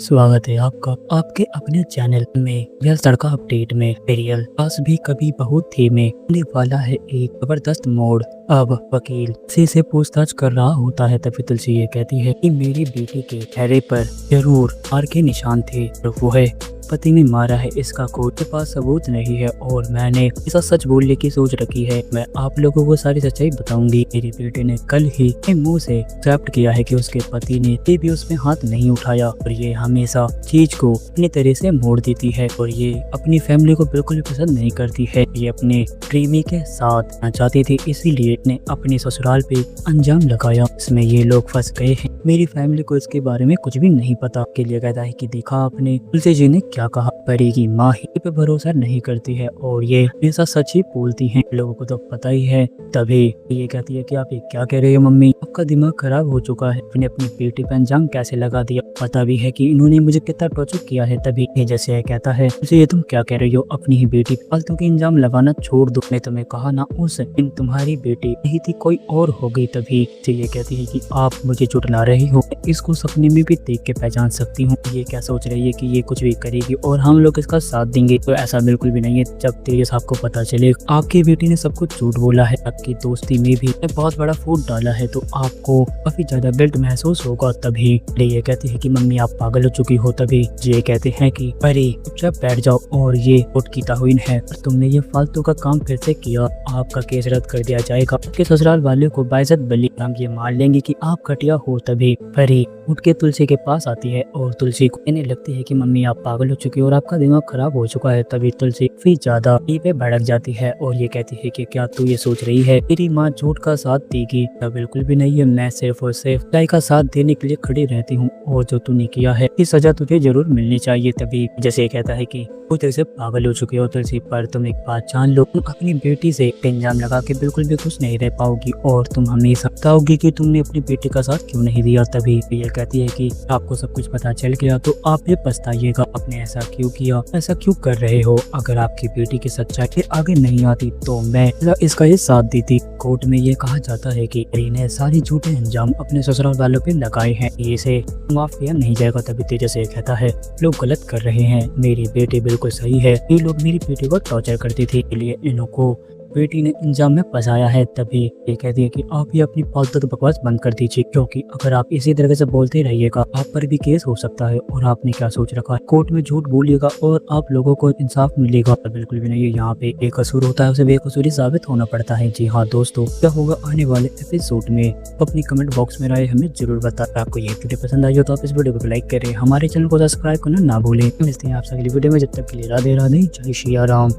स्वागत है आपका आपके अपने चैनल में रियल तड़का अपडेट में। सीरियल आज भी कभी बहू थी में होने वाला है एक जबरदस्त मोड़। अब वकील से पूछताछ कर रहा होता है, तभी तुलसी ये कहती है कि मेरी बेटी के चेहरे पर जरूर मार के निशान थे, तो वो है पति ने मारा है, इसका कोई के पास सबूत नहीं है और मैंने ऐसा सच बोलने की सोच रखी है। मैं आप लोगों को सारी सच्चाई बताऊंगी। मेरी बेटी ने कल ही अपने मुंह से एक्सेप्ट किया है कि उसके पति ने भी उसमें हाथ नहीं उठाया और ये हमेशा चीज को अपनी तरह से मोड़ देती है और ये अपनी फैमिली को बिल्कुल भी पसंद नहीं करती है। ये अपने प्रेमी के साथ आना चाहती थी, इसीलिए ने अपने ससुराल पे अंजाम लगाया। इसमें ये लोग फंस गए हैं। मेरी फैमिली को इसके बारे में कुछ भी नहीं पता। के लिए कहता है कि देखा आपने तुलसी जी ने क्या कहा, परी की माँ ही पे भरोसा नहीं करती है और ये हमेशा सच ही बोलती हैं, लोगों को तो पता ही है। तभी ये कहती है कि आप ये क्या कह रहे हो मम्मी, आपका दिमाग खराब हो चुका है, अपनी अपनी पे अंजाम कैसे लगा दिया, पता भी है कि इन्होंने मुझे कितना टॉर्चर किया है। तभी ये जैसे कहता है ये तुम क्या कह रही हो, अपनी ही बेटी फालतू के इंजाम लगाना छोड़ दो, मैं तुम्हें कहा ना उस दिन तुम्हारी बेटी नहीं थी कोई और हो गई। तभी ये कहती है कि आप मुझे झुठला रही हो, इसको सपने में भी देख के पहचान सकती हूँ। ये क्या सोच रही है कि ये कुछ भी करेगी और हम लोग इसका साथ देंगे, तो ऐसा बिल्कुल भी नहीं है। जब तेज साहब को पता चले आपकी बेटी ने सब कुछ झूठ बोला है, आपकी दोस्ती में भी बहुत बड़ा फूट डाला है, तो आपको काफी ज्यादा गिल्ट महसूस होगा। तभी ये कहती है कि मम्मी आप पागल हो चुकी हो। तभी ये कहते हैं कि अरे चुपचाप बैठ जाओ और ये कोर्ट की ताहीन है, तुमने ये फालतू का काम फिर से किया, आपका केस रद्द कर दिया जाएगा, आपके ससुराल वाले को बाइज्जत बली हम ये मान लेंगे कि आप घटिया हो। तभी परी उठ के तुलसी के पास आती है और तुलसी को कहने लगती है कि मम्मी आप पागल हो चुकी हो और आपका दिमाग खराब हो चुका है। तभी तुलसी काफी ज्यादा पे भड़क जाती है और ये कहती है कि क्या तू ये सोच रही है तेरी माँ झूठ का साथ देगी, बिल्कुल भी नहीं है, मैं सिर्फ और सिर्फ सच्चाई का साथ देने के लिए खड़ी रहती हूँ और जो तूने किया है इस सजा तुझे जरूर मिलनी चाहिए। तभी जैसे कहता है कि वो तेरे से पागल हो चुकी हो तुलसी, पर तुम एक बात जान लो, तुम अपनी बेटी से इंजाम लगा के बिल्कुल भी खुश नहीं रह पाओगी और तुम हमेशा बताओगी कि तुमने अपनी बेटी का साथ क्यों नहीं दिया। तभी ये कहती है कि आपको सब कुछ पता चल गया तो आप ये पछताइएगा, आपने ऐसा क्यों किया, ऐसा क्यों कर रहे हो। अगर आपकी बेटी की सच्चाई फिर आगे नहीं आती तो मैं इसका ये साथ देती। कोर्ट में ये कहा जाता है कि परी ने सारी झूठे अंजाम अपने ससुराल वालों पे लगाए हैं, इसे माफ किया नहीं जाएगा। तभी तेज से कहता है लोग गलत कर रहे हैं, मेरी बेटी बिल्कुल सही है, ये लोग मेरी बेटी को टॉर्चर करती थी, इसलिए इनको बेटी ने इंजाम में फंसाया है। तभी ये कहती है कि आप ये अपनी फालतू बकवास बंद कर दीजिए, क्योंकि अगर आप इसी तरह से बोलते रहिएगा आप पर भी केस हो सकता है और आपने क्या सोच रखा है, कोर्ट में झूठ बोलिएगा और आप लोगों को इंसाफ मिलेगा। बिल्कुल भी नहीं है, यहाँ पे बेकसूर होता है उसे बेकसूरी साबित होना पड़ता है। जी हाँ दोस्तों, क्या होगा आने वाले एपिसोड में अपनी कमेंट बॉक्स में राय हमें जरूर बताएं। आपको ये वीडियो पसंद आई हो तो आप इस वीडियो को लाइक करें, हमारे चैनल को सब्सक्राइब करना ना भूलें। मिलते हैं आपसे अगली वीडियो में, जब तक के लिए राधे राधे, जय श्री राम।